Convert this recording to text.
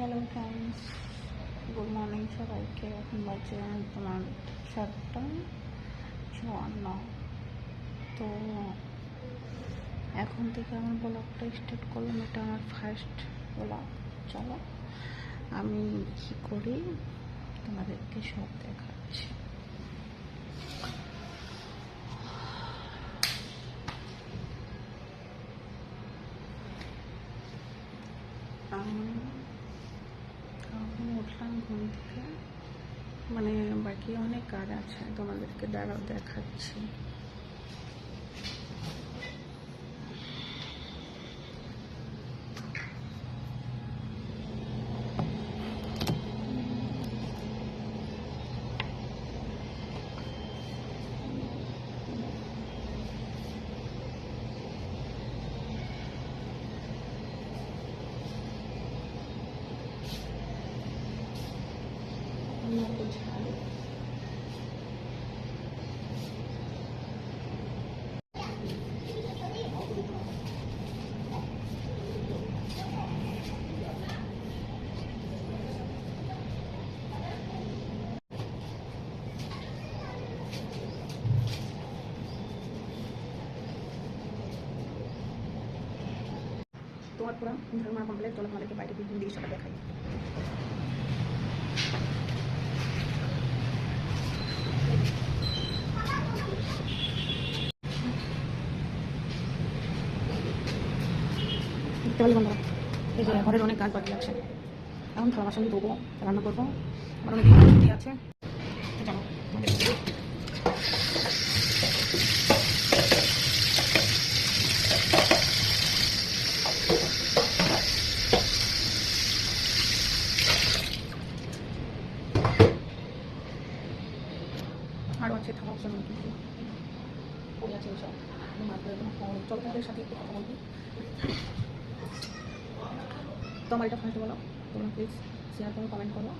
Hello friends, good morning সবাইকে। এখন বাজে তোমার 7:54। তো এখন থেকে আমার ব্লগটা স্টার্ট করলাম। এটা আমার ফার্স্ট ব্লগ। চলো আমি কী করি তোমাদেরকে সব দেখাচ্ছি। এখন উঠলাম ঘুম থেকে, মানে বাকি অনেক কাজ আছে, তোমাদেরকে দেখাচ্ছি। তোমার পুরো ধর্ম কমপ্লিট। চলো তোমাদেরকে বাইরে বিভিন্ন দৃশ্যটা দেখাই। দেখতে পারি বন্ধুরা, এই যে ঘরের অনেক কাজ বাকি আছে। এখন থালা বাসন ধোবো, রান্না করবো, আমার অনেক দিন আছে। জানো আরও আছে থালা বাসন কিন্তু পড়ে আছে এইসব। চলো তোমাদের সাথে একটু কথা বলবো। তো আমার এটা ফার্স্ট বলো, তোমরা প্লিজ শেয়ার করো, কমেন্ট করো।